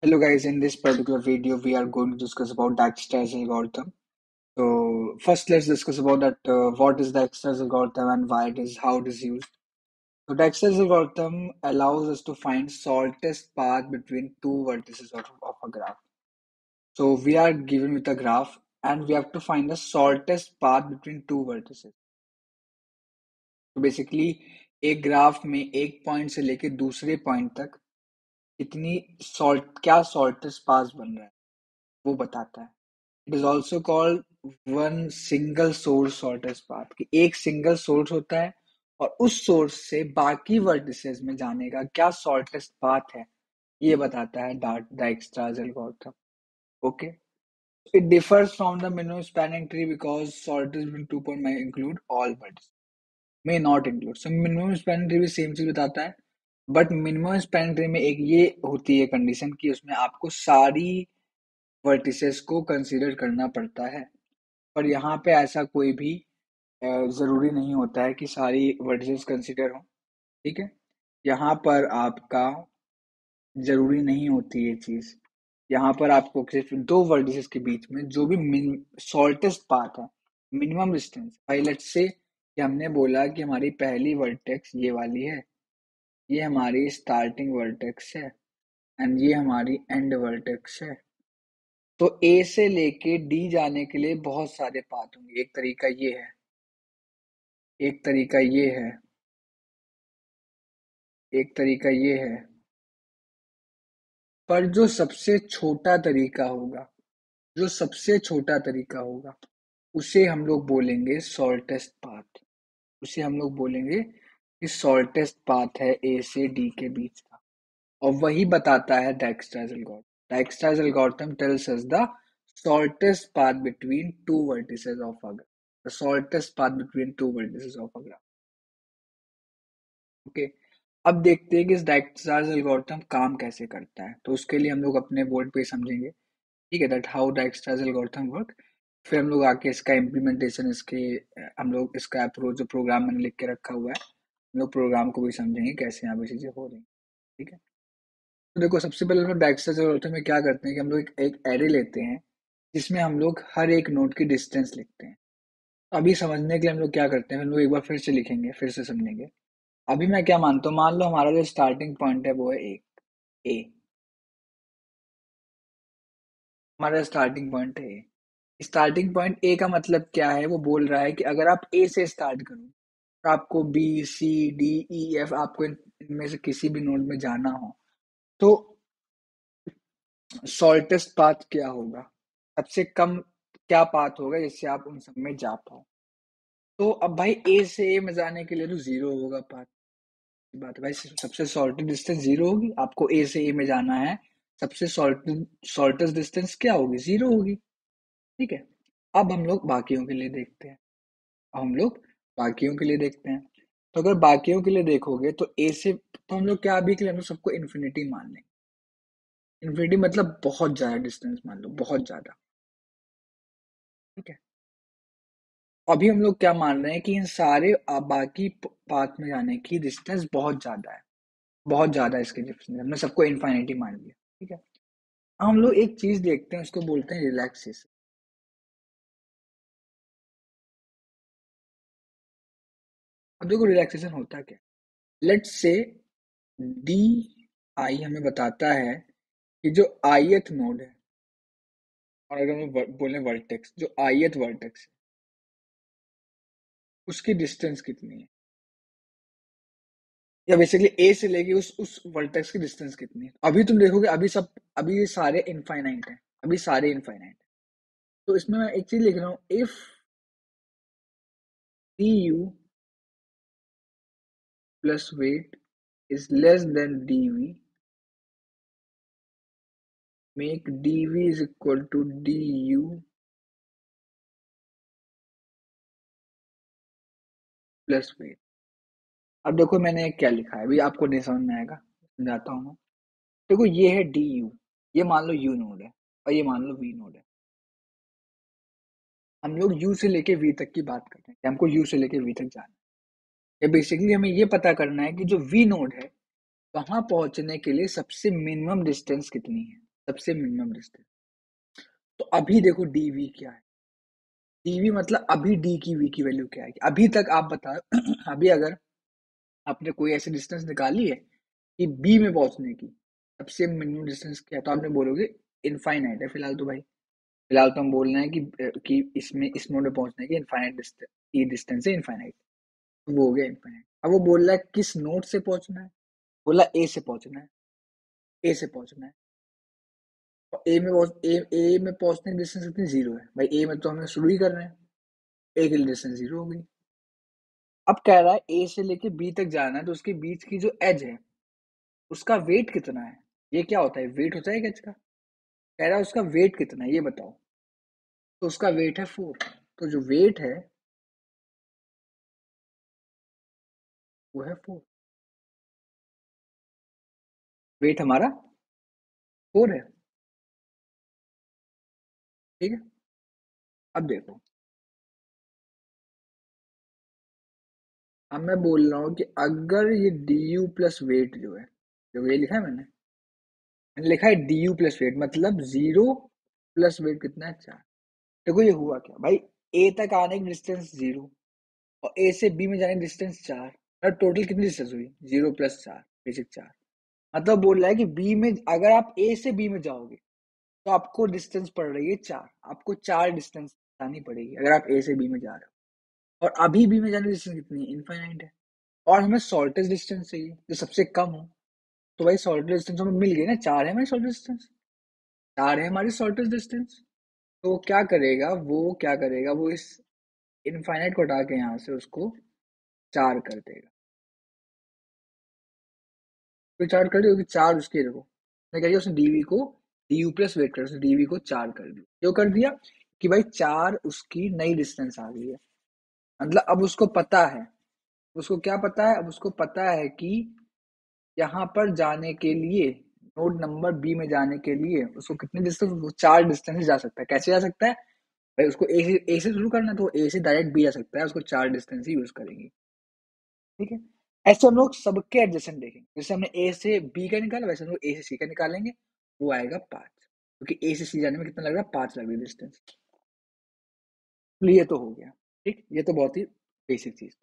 Hello guys, in this particular video we are going to discuss about Dijkstra's algorithm. So first let's discuss about that what is Dijkstra's algorithm and why it is how it is used. So Dijkstra's algorithm allows us to find shortest path between two vertices of a graph. So we are given with a graph and we have to find the shortest path between two vertices. तो basically एक graph में एक point से लेके दूसरे point तक कितनी क्या शॉर्टेस्ट पाथ बन रहा है वो बताता है. It is also called one single source shortest path कि एक सिंगल सोर्स होता है और उस सोर्स से बाकी वर्टिसेस में जाने का क्या शॉर्टेस्ट पाथ है ये बताता है Dijkstra's algorithm. Okay, it differs from the minimum spanning tree because shortest between two point may include all vertices, may not include. So minimum spanning tree भी सेम चीज बताता है, बट मिनिमम स्पैनिंग ट्री में एक ये होती है condition कि उसमें आपको सारी वर्टिसेस को कंसीडर करना पड़ता है. पर यहाँ पे ऐसा कोई भी जरूरी नहीं होता है कि सारी वर्टिसेस कंसीडर हो. ठीक है, यहाँ पर आपका जरूरी नहीं होती ये चीज. यहाँ पर आपको सिर्फ दो वर्टिसेस के बीच में जो भी शॉर्टेस्ट पाथ है, मिनिमम डिस्टेंस. भाई लेट्स से कि हमने बोला कि हमारी पहली वर्टेक्स ये वाली है, ये हमारी स्टार्टिंग वर्टेक्स है एंड ये हमारी एंड वर्टेक्स है. तो ए से लेके डी जाने के लिए बहुत सारे पाथ होंगे. एक तरीका ये है, एक तरीका ये है, एक तरीका ये है. पर जो सबसे छोटा तरीका होगा, जो सबसे छोटा तरीका होगा उसे हम लोग बोलेंगे शॉर्टेस्ट पाथ. उसे हम लोग बोलेंगे कि शॉर्टेस्ट पाथ है ए से डी के बीच का. और वही बताता है Dijkstra's algorithm. Dijkstra's algorithm tells us the shortest path between two vertices of a graph. The shortest path between two vertices of a graph. Okay, अब देखते हैं कि इस डाइकस्ट्रास एल्गोरिथम काम कैसे करता है. तो उसके लिए हम लोग अपने बोर्ड पे समझेंगे. ठीक है, दैट हाउ डाइकस्ट्रास एल्गोरिथम वर्क. फिर हम लोग आके इसका इम्प्लीमेंटेशन, इसके हम लोग इसका अप्रोच जो प्रोग्राम मैंने लिख के रखा हुआ है, हम लोग प्रोग्राम को भी समझेंगे कैसे यहाँ पे चीजें हो रही हैं. ठीक है, तो देखो सबसे पहले हम लोग डाइकस्ट्रास एल्गोरिथम में क्या करते हैं कि हम लोग एक एरे लेते हैं जिसमें हम लोग हर एक नोड की डिस्टेंस लिखते हैं. अभी समझने के लिए हम लोग क्या करते हैं, हम लोग एक बार फिर से लिखेंगे, फिर से समझेंगे. अभी मैं क्या मानता हूँ, मान लो हमारा जो स्टार्टिंग पॉइंट है वो है एक ए. हमारा स्टार्टिंग पॉइंट है ए. स्टार्टिंग पॉइंट ए का मतलब क्या है, वो बोल रहा है कि अगर आप ए से स्टार्ट करो तो आपको B C D E F, आपको इनमें से किसी भी नोड में जाना हो तो शॉर्टेस्ट पाथ क्या होगा, सबसे कम क्या पाथ होगा जिससे आप उन सब में जा पाओ. तो अब भाई ए से ए में जाने के लिए तो जीरो होगा पाथ. बात है भाई, सबसे शॉर्टेस्ट डिस्टेंस जीरो होगी. आपको ए से ए में जाना है, सबसे शॉर्टेस्ट डिस्टेंस क्या होगी, जीरो होगी. ठीक है, अब हम लोग बाकियों के लिए देखते हैं. अब हम लोग बाकियों के लिए देखते हैं. तो अगर बाकियों के लिए देखोगे तो ए से तो हम लोग क्या अभी के लिए हम लोग सबको इन्फिनिटी मान लेंगे. इन्फिनिटी मतलब बहुत ज्यादा डिस्टेंस मान लो, बहुत ज्यादा. ठीक है, अभी हम लोग क्या मान रहे हैं कि इन सारे बाकी पाथ में जाने की डिस्टेंस बहुत ज्यादा है, बहुत ज्यादा इसकी डिस्टेंस, हमने सबको इन्फिनिटी मान लिया. ठीक है, हम लोग एक चीज देखते हैं, उसको बोलते हैं रिलैक्सेशन. अब देखो रिलैक्सेशन होता क्या. लेट्स से डी आई हमें बताता है कि जो आईएथ नोड है, और अगर हम बोले वर्टेक्स, जो आईएथ वर्टेक्स है उसकी डिस्टेंस कितनी है, या बेसिकली ए से लेके उस वर्टेक्स की डिस्टेंस कितनी है. अभी तुम देखोगे अभी ये सारे इनफाइनाइट हैं, अभी सारे इनफाइनाइट. तो इसमें मैं एक चीज लिख रहा हूँ, if D U plus weight is less than D V, make dv is equal to du plus weight. अब देखो मैंने क्या लिखा है, अभी आपको नहीं समझ में आएगा, समझाता हूँ मैं. देखो ये है डी यू, ये मान लो यू नोड है और ये मान लो वी नोड है. हम लोग यू से लेके वी तक की बात करते हैं कि हमको यू से लेके वी तक जाना है. या बेसिकली हमें ये पता करना है कि जो वी नोड है वहां पहुंचने के लिए सबसे मिनिमम डिस्टेंस कितनी है. सबसे मिनिमम डिस्टेंस। तो अभी देखो dv क्या है। dv मतलब अभी d की v की वैल्यू क्या है, अभी तक आप बताओ। अभी अगर आपने कोई ऐसी डिस्टेंस निकाली है कि b में पहुंचने की, सबसे मिनिमम डिस्टेंस क्या है, तो आपने बोलोगे इनफाइनाइट है फिलहाल तो भाई। फिलहाल तो हम बोल रहे हैं कि इसमें इस नोड में पहुंचने की इनफाइनाइट डिस्टेंस, ये डिस्टेंस है इनफाइनाइट। तो वो हो गया इनफाइनाइट। अब वो बोल रहा है किस नोड से पहुंचना है, बोला ए से पहुंचना है। ए से पहुंचना है। और ए में पहुंचने की डिस्टेंस कितनी, जीरो है भाई। ए में तो हमें शुरू ही कर रहे हैं, ए के लिए डिस्टेंस जीरो हो गई। अब कह रहा है ए से लेके बी तक जाना है, तो उसके बीच की जो एज है उसका वेट कितना है। ये क्या होता है, वेट होता है एज का। कह रहा है उसका वेट कितना है ये बताओ। तो उसका वेट है 4। तो जो वेट है वो है 4। वेट हमारा 4 है। ठीक है। अब देखो, अब मैं बोल रहा हूँ कि अगर ये डी यू प्लस वेट जो है, जो ये लिखा है मैंने लिखा है डी यू प्लस वेट मतलब जीरो प्लस वेट कितना है, 4। देखो ये हुआ क्या भाई, ए तक आने की डिस्टेंस जीरो और ए से बी में जाने की डिस्टेंस 4, और टोटल कितनी डिस्टेंस हुई, जीरो प्लस 4, बेसिक 4। मतलब बोल रहा है कि बी में अगर आप ए से बी में जाओगे तो आपको डिस्टेंस पड़ रही है 4, आपको 4 डिस्टेंस जानी पड़ेगी अगर आप ए से बी में जा रहे हो। और अभी बी में जाने की डिस्टेंस कितनी है, इनफाइनाइट है। और हमें शॉर्टेस्ट डिस्टेंस चाहिए जो सबसे कम हो। तो भाई शॉर्टेस्ट डिस्टेंस हमें मिल गई ना, 4 है हमारी शॉर्टेस्ट डिस्टेंस। 4 है हमारी शॉर्टेस्ट डिस्टेंस। तो क्या करेगा वो इस इनफाइनाइट को हटा के यहाँ से उसको 4 कर देगा। तो 4 कर दिया, 4 उसके देखो मैं कह उसने डीवी को डी यू प्लस वेट कर, उसने डीवी को 4 कर दिया। क्यों कर दिया, कि भाई 4 उसकी नई डिस्टेंस आ गई है। मतलब अब उसको पता है, उसको क्या पता है, अब उसको पता है कि यहाँ पर जाने के लिए, नोड नंबर बी में जाने के लिए उसको कितनी डिस्टेंस, वो 4 डिस्टेंस जा सकता है। कैसे जा सकता है भाई, उसको ए से शुरू करना है तो ए से डायरेक्ट बी जा सकता है, उसको 4 डिस्टेंस ही यूज करेंगे। ठीक है। ऐसे हम लोग सबके एडजेसेंट देखेंगे, जैसे हमने ए से बी का निकाला वैसे हम लोग ए से सी का निकालेंगे। वो आएगा 5, क्योंकि ए से सी जाने में कितना लग रहा है, 5 लग रही है डिस्टेंस। तो ये तो हो गया। ठीक, ये तो बहुत ही बेसिक चीज।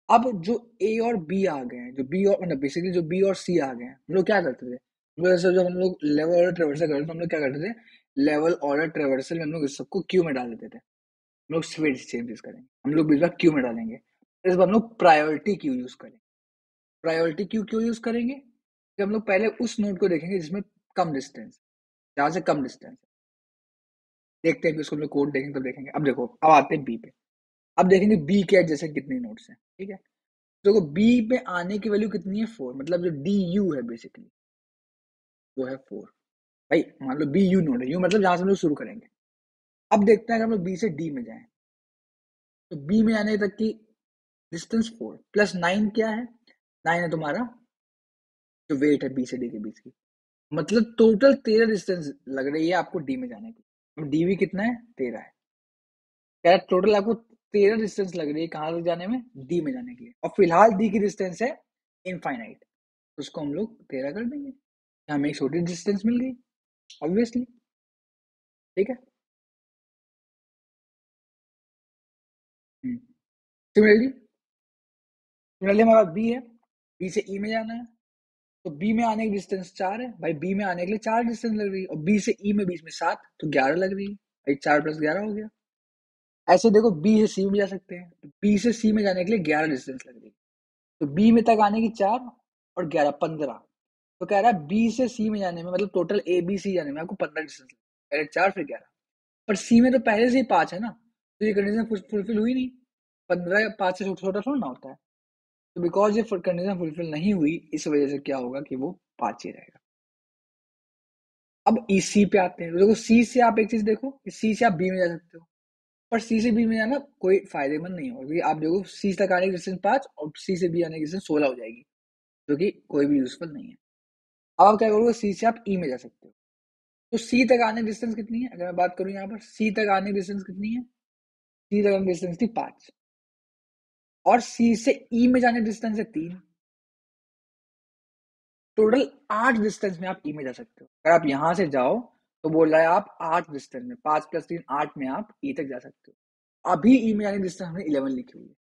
अब जो ए और बी आ गए हैं, जो बी और मतलब बेसिकली जो बी और सी आ गए हैं, हम लोग क्या करते थे, हम लोग जैसे जब हम लोग लेवल ऑर्डर ट्रेवर्सल करते थे तो हम लोग क्या करते थे, लेवल ऑर्डर ट्रेवर्सल में हम लोग इस सबको क्यू में डाल देते थे। हम लोग स्विच चेंजेस करेंगे, हम लोग बीच में क्यू में डालेंगे। इस बार हम लोग प्रायोरिटी क्यू यूज करेंगे। प्रायोरिटी क्यू क्यों यूज करेंगे, कि हम लोग पहले उस नोड को देखेंगे जिसमें कम डिस्टेंस, जहां से कम डिस्टेंस। देखते हैं कि उसको हम लोग कोड देखेंगे तब देखेंगे। अब देखो, अब आते हैं बी पे। अब देखेंगे बी के जैसे कितने नोड्स हैं। ठीक है। देखो बी पे आने की वैल्यू कितनी है, 4। मतलब जो डी यू है बेसिकली वो है 4। भाई मान लो बी यू नोड है, यू मतलब जहां से हम लोग शुरू करेंगे। अब देखते हैं कि हम लोग बी से डी में जाएं, तो बी में आने तक की डिस्टेंस 4 प्लस 9 क्या है, 9 है तुम्हारा जो वेट है बी से डी के बीच की। मतलब टोटल 13 डिस्टेंस लग रही है आपको डी में जाने की। डीवी कितना है, 13 है। क्या टोटल आपको 13 डिस्टेंस लग रही है कहाँ तक जाने में, डी में जाने के लिए। और फिलहाल डी की डिस्टेंस है इनफाइनाइट, तो उसको हम लोग 13 कर देंगे, हमें एक छोटी डिस्टेंस मिल गई ऑब्वियसली। ठीक है। सिमिलरली सिमिलरली हमारे पास बी है, बी से ई में जाना है। तो बी में आने की डिस्टेंस 4 है भाई, बी में आने के लिए 4 डिस्टेंस लग रही है, और बी से ई में बीच में 7, तो 11 लग रही है भाई, 4 प्लस 11 हो गया। ऐसे देखो बी से सी में जा सकते हैं, तो बी से सी में जाने के लिए 11 डिस्टेंस लग रही है। तो बी में तक आने की 4 और 11 15। तो कह रहा है बी से सी में जाने में, मतलब टोटल ए बी सी जाने में आपको 15 डिस्टेंस पहले 4 फिर 11। पर सी में तो पहले से ही 5 है ना, तो ये कंडीशन फुलफिल हुई नहीं। 15 5 से छोटा छोटा थोड़ा ना होता है। तो बिकॉज ये कंडीशन फुलफिल नहीं हुई, इस वजह से क्या होगा कि वो 5 ही रहेगा। अब ई सी पे आते हैं, तो देखो सी से आप एक चीज देखो कि सी से आप बी में जा सकते हो, पर सी से बी में जाना कोई फायदेमंद नहीं होगा, क्योंकि आप देखो सी तक आने की डिस्टेंस 5 और सी से बी आने की डिस्टेंस 16 हो जाएगी, जो कि कोई भी यूजफुल नहीं है। अब आप क्या करोगे, सी से आप ई में जा सकते हो। तो सी तक आने की डिस्टेंस कितनी है, अगर मैं बात करूं यहाँ पर सी तक आने की डिस्टेंस कितनी है, सी तक आने की डिस्टेंस थी 5, और सी से ई में जाने की डिस्टेंस है 3। टोटल 8 डिस्टेंस में आप ई में जा सकते हो। अगर आप यहाँ से जाओ तो बोल रहा है आप 8 डिस्टेंस में, 5 + 3 8 में आप ई तक जा सकते हो। अभी ई में जाने की डिस्टेंस हमने 11 लिखी हुई है,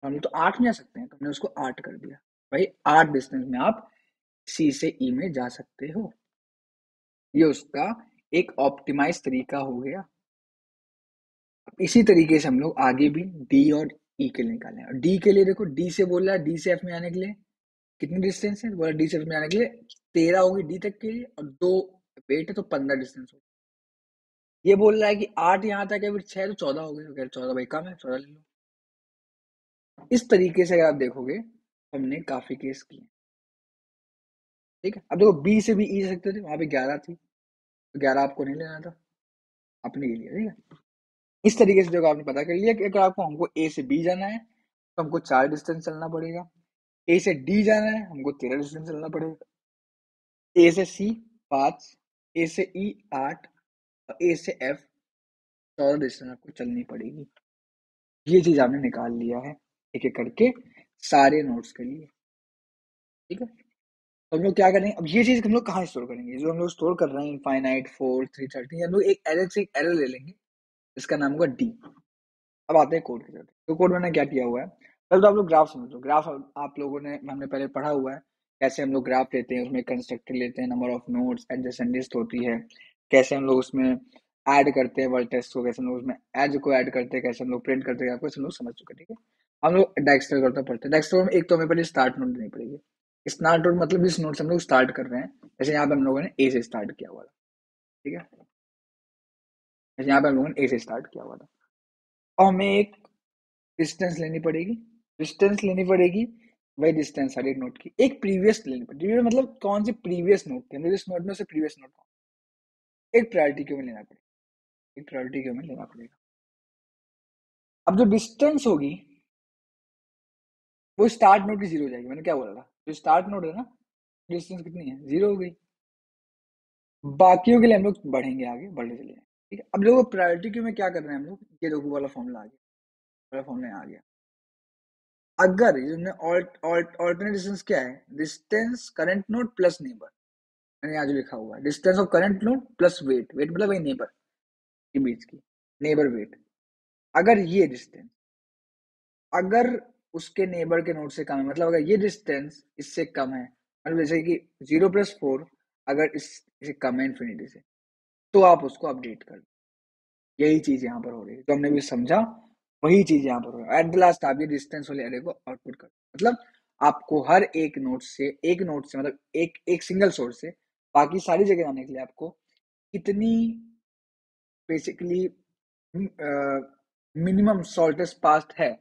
हम तो 8 में जा सकते हैं, तो हमने उसको 8 कर दिया। भाई 8 डिस्टेंस में आप सी से ई में जा सकते हो। ये उसका एक ऑप्टिमाइज तरीका हो गया। इसी तरीके से हम लोग आगे भी डी और ई के लिए निकालें। और डी के लिए देखो, डी से बोल रहा है डी से एफ में आने के लिए कितनी डिस्टेंस है, बोला डी से एफ में आने के लिए 13 होगी डी तक के लिए, और 2 वेट है तो 15 डिस्टेंस होगी। ये बोल रहा है कि 8 यहाँ तक है, फिर 6 तो 14 हो गए, तो 14 भाई कम है, 14 ले लो। इस तरीके से अगर आप देखोगे हमने काफी केस किए। ठीक है, अब देखो बी से भी ई सकते थे, वहां पे 11 थी, तो 11 आपको नहीं लेना था, आपने ले लिया। ठीक है, इस तरीके से देखो आपने पता कर लिया कि अगर आपको हमको ए से बी जाना है तो हमको 4 डिस्टेंस चलना पड़ेगा, ए से डी जाना है हमको 13 डिस्टेंस चलना पड़ेगा, ए से सी 5, ए से ई 8, और ए से एफ 14 डिस्टेंस आपको चलनी पड़ेगी। ये चीज आपने निकाल लिया है एक एक करके सारे नोट्स के लिए। ठीक है, तो हम लोग क्या करेंगे, अब ये चीज हम लोग कहाँ स्टोर करेंगे, जो हम लोग स्टोर कर रहे हैं इनफाइनाइट 4 330, हम लोग एक एरर से एक एरर ले लेंगे, इसका नाम होगा डी। अब आते हैं कोड की तरफ। तो कोड मैंने क्या किया हुआ है, पहले तो आप लोग ग्राफ समझ लो। ग्राफ आप लोगों ने हमने पहले पढ़ा हुआ है, कैसे हम लोग ग्राफ लेते हैं, उसमें कंस्ट्रक्टर लेते हैं, number of nodes, adjacent list होती है, कैसे हम लोग उसमें ऐड करते हैं वर्टेक्स को, कैसे हम लोग उसमें एज को ऐड करते हैं, कैसे हम लोग प्रिंट करते हैं, आपको हम लोग समझ चुके हैं। ठीक है, हम लोग डायरेक्टर करते पढ़ते हैं। डायरेक्टर में एक तो हमें पहले स्टार्ट नोड देनी पड़ेगी। स्टार्ट नोड मतलब जिस नोड से हम लोग स्टार्ट कर रहे हैं, जैसे यहाँ पे हम लोगों ने ए से स्टार्ट किया हुआ था। ठीक है, जैसे यहाँ पे हम लोगों ने ए से स्टार्ट किया हुआ था, और हमें एक डिस्टेंस लेनी पड़ेगी। डिस्टेंस लेनी पड़ेगी, वही डिस्टेंस हर एक नोट की एक प्रीवियस लेनी पड़ेगी। प्रीवियस मतलब कौन सी प्रीवियस नोट थे, मुझे इस नोट में से प्रीवियस नोट एक प्रायोरिटी क्यू में लेना पड़ेगा, एक प्रायोरिटी क्यू में लेना पड़ेगा। अब जो डिस्टेंस होगी वो स्टार्ट नोट की 0 हो जाएगी। मैंने क्या बोला था, जो स्टार्ट नोट है ना, डिस्टेंस कितनी है, 0 हो गई। बाकियों के लिए हम लोग बढ़ेंगे, आगे बढ़ते चले जाएंगे। ठीक है, अब लोग प्रायोरिटी क्यू में क्या कर रहे हैं हम लोग, ये देखो वाला फॉर्मूला आ गया, वाला फॉर्मूला आ गया। अगर ऑल्टरनेट डिस्टेंस क्या है, distance current node plus neighbour, मैंने यहाँ जो लिखा हुआ है distance of current node plus weight, weight मतलब वही नेबर के बीच की, नेबर वेट। अगर ये डिस्टेंस अगर उसके नेबर के नोड से कम है, मतलब अगर ये डिस्टेंस इससे कम है, मतलब जैसे कि 0 + 4 अगर इससे कम है इन्फिनिटी से, तो आप उसको अपडेट कर। यही चीज यहाँ पर हो रही है, तो हमने भी समझा, वही चीज यहाँ पर हो रहा है। एट द लास्ट आप ये डिस्टेंस वाले एरे को आउटपुट कर, मतलब आपको हर एक नोड से मतलब एक एक सिंगल सोर्स से बाकी सारी जगह जाने के लिए आपको कितनी बेसिकली मिनिमम शॉर्टेस्ट पाथ है,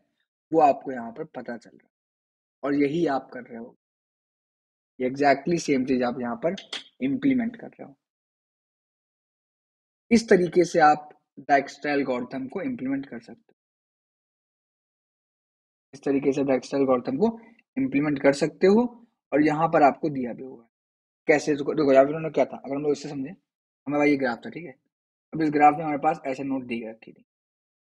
वो आपको यहाँ पर पता चल रहा है, और यही आप कर रहे हो। ये एग्जैक्टली सेम चीज आप यहाँ पर इम्प्लीमेंट कर रहे हो। इस तरीके से आप डाइक्स्ट्रा एल्गोरिथम को इम्प्लीमेंट कर सकते हो। इस तरीके से डाइक्स्ट्रा एल्गोरिथम को इम्प्लीमेंट कर सकते हो, और यहाँ पर आपको दिया भी हुआ है कैसे। देखो यहाँ पर उन्होंने क्या था, अगर हम लोग इससे समझे, हमारा ये ग्राफ था। ठीक है, अब इस ग्राफ में हमारे पास ऐसे नोट दी रखी थी।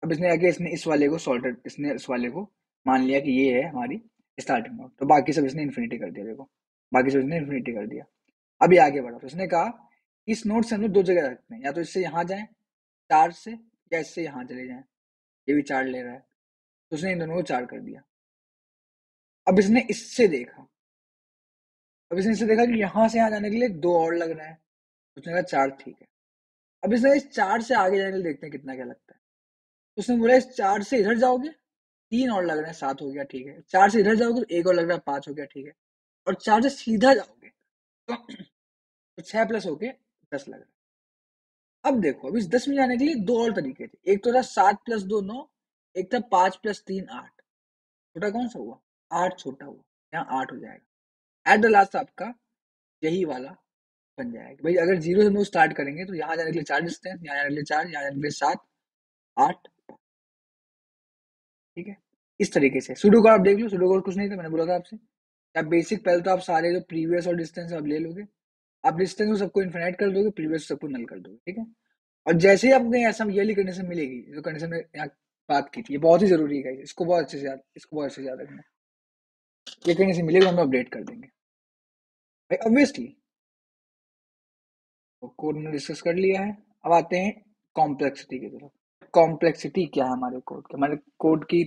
अब इसने आगे इसने इस वाले को सॉल्टेड, इसने इस वाले को मान लिया कि ये है हमारी स्टार्टिंग नोट, तो बाकी सब इसने इन्फिनिटी कर दिया। देखो बाकी सब इसने इन्फिनिटी कर दिया। अब ये आगे बढ़ा, तो इसने कहा इस नोट से हम लोग 2 जगह रखते हैं, या तो इससे यहाँ जाए चार से, या इससे यहाँ चले जाएं। ये भी 4 ले रहा है, तो उसने इन दोनों को 4 कर दिया। अब इसने इससे देखा, अब इसने इससे देखा कि यहाँ से यहाँ जाने के लिए 2 और लग रहा है, उसने कहा 4 ठीक है। अब इसने इस 4 से आगे जाने के लिए देखते हैं कितना क्या लगता है, तो उसने बोला इस 4 से इधर जाओगे 3 और लग रहे हैं, 7 हो गया ठीक है। 4 से इधर जाओगे तो 1 और लग रहा है, 5 हो गया ठीक है। और 4 से सीधा जाओगे तो 6 प्लस होके 10 लग रहा है। अब देखो, अब इस 10 में जाने के लिए 2 और तरीके थे, एक तो था 7 + 2 9, एक था 5 + 3 8। छोटा कौन सा हुआ, 8 छोटा हुआ, यहाँ 8 हो जाएगा। एट द लास्ट आपका यही वाला बन जाएगा। भाई अगर 0 से हम लोग स्टार्ट करेंगे तो यहाँ जाने के लिए 4 डिस्टेंस, यहाँ जाने के लिए 4, यहाँ जाने के लिए 7 8। ठीक है, इस तरीके से सुडो को आप देख लो, सुडो को कुछ नहीं था, मैंने बोला था आपसे, आप बेसिक पहले तो आप सारे जो प्रीवियस और डिस्टेंस आप ले लोगे, आप डिस्टेंस को सबको इन्फिनाइट कर दोगे, प्रीवियस सबको नल कर दोगे। ठीक है, और जैसे ही आपको कहीं ऐसा ये वाली कंडीशन मिलेगी, जो कंडीशन में यहाँ बात की थी, ये बहुत ही जरूरी है, इसको बहुत अच्छे से याद, इसको बहुत अच्छे से याद रखना। ये कंडीशन मिलेगी, हम अपडेट कर देंगे। भाई ऑब्वियसली कोड में डिस्कस कर लिया है। अब आते हैं कॉम्प्लेक्सिटी की तरफ। कॉम्प्लेक्सिटी क्या है हमारे कोड की, हमारे कोड की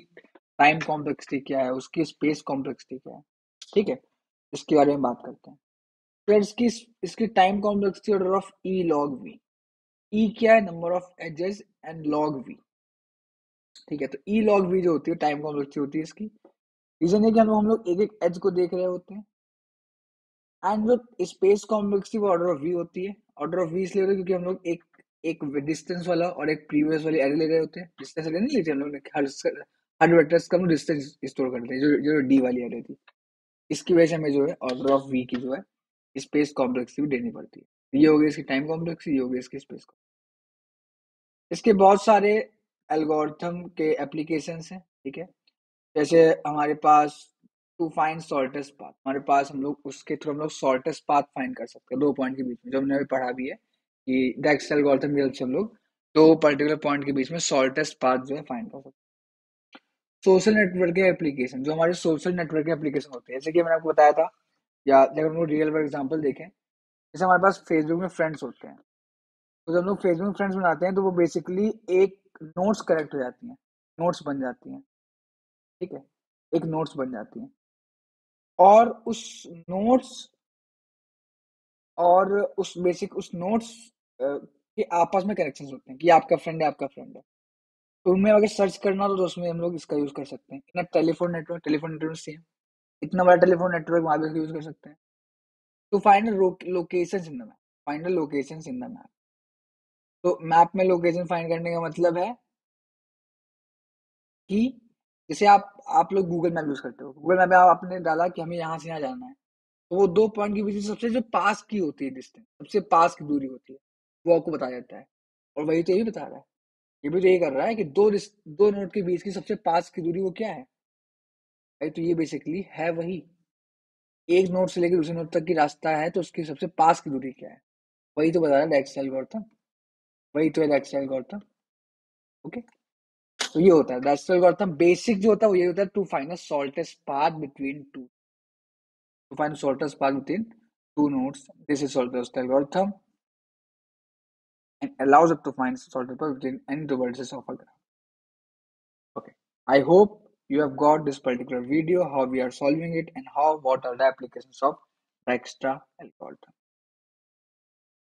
टाइम कॉम्प्लेक्सिटी क्या है, उसकी स्पेस कॉम्प्लेक्सिटी क्या है। ठीक है, इसके बारे में बात करते हैं। तो इसकी इसकी time complexity order of E log V. E क्या है, number of edges, and log V. ठीक है, तो ई लॉग वी जो होती है टाइम कॉम्प्लेक्सिटी होती है इसकी। रीजन है कि हम लोग एक एक एज को देख रहे होते हैं। एंड जो स्पेस कॉम्प्लेक्सिटी वो ऑर्डर ऑफ वी होती है। ऑर्डर ऑफ वी इसलिए होती है क्योंकि हम लोग एक एक डिस्टेंस वाला और एक प्रीवियस वाली एरे ले रहे होते हैं। डिस्टेंस एरे नहीं लेते हम लोग, हर वेक्टर्स का हम डिस्टेंस स्टोर करते हैं, जो जो डी वाली एरे थी। इसकी वजह से हमें जो है ऑर्डर ऑफ वी की जो है स्पेस कॉम्प्लेक्सिटी देनी पड़ती है। ये हो गई इसकी टाइम कॉम्प्लेक्सिटी, ये हो गई इसकी स्पेस। इसके बहुत सारे एल्गोरिथम के एप्लीकेशंस हैं। ठीक है, जैसे हमारे पास टू फाइंड शॉर्टेस्ट पाथ, हमारे पास हम लोग उसके थ्रू हम लोग शॉर्टेस्ट पाथ फाइंड कर सकते हैं दो पॉइंट के बीच में, जो हमने अभी पढ़ा भी है कि डेक्स एल्गोरिथम की हेल्प से हम लोग दो पर्टिकुलर पॉइंट के बीच में शॉर्टेस्ट पाथ जो है फाइंड कर सकते हैं। सोशल नेटवर्क के एप्लीकेशन, जो हमारे सोशल नेटवर्क के एप्लीकेशन होते हैं, जैसे कि मैंने आपको बताया था, या अगर हम लोग रियल वर्ल्ड एग्जांपल देखें, जैसे हमारे पास फेसबुक में फ्रेंड्स होते हैं। तो जब हम लोग फेसबुक में फ्रेंड्स बनाते हैं तो वो बेसिकली एक नोट्स कलेक्ट हो जाती हैं, नोट्स बन जाती हैं। ठीक है, एक नोट्स बन जाती हैं, और उस नोट्स और उस बेसिक उस नोट्स के आपस में कनेक्शंस होते हैं कि आपका फ्रेंड है, आपका फ्रेंड है। तो उनमें अगर सर्च करना हो तो उसमें हम लोग इसका यूज कर सकते हैं। इन टेलीफोन नेटवर्क सेम, इतना बड़ा टेलीफोन नेटवर्क वहां भी यूज कर सकते हैं। तो find locations in the map, find locations in the map. तो मैप में लोकेशन फाइंड करने का मतलब है कि जैसे आप लोग गूगल मैप यूज करते हो, गूगल मैप में आपने डाला कि हमें यहाँ से यहाँ जाना है, तो वो दो पॉइंट के बीच में सबसे जो पास की होती है डिस्टेंस, सबसे पास की दूरी होती है, वो आपको बता देता है। और वही तो ये भी बता रहा है, ये भी तो यही कर रहा है कि दो नोड के बीच की सबसे पास की दूरी वो क्या है। भाई तो ये बेसिकली है वही, एक नोड से लेकर दूसरे नोड तक की रास्ता है तो उसकी सबसे पास की दूरी क्या है। वही तो बता रहा है डेक्स एल्गोरिथम, वही तो है डेक्स एल्गोरिथम। ओके, तो ये होता है डेक्स एल्गोरिथम। बेसिक जो होता है वो ये होता है, to find a shortest path between two, to find the shortest path between two nodes. This is shortest algorithm and allows it to find shortest path between any two vertices of a graph. Okay, I hope you have got this particular video, how we are solving it and how what are the applications of the extra algorithm.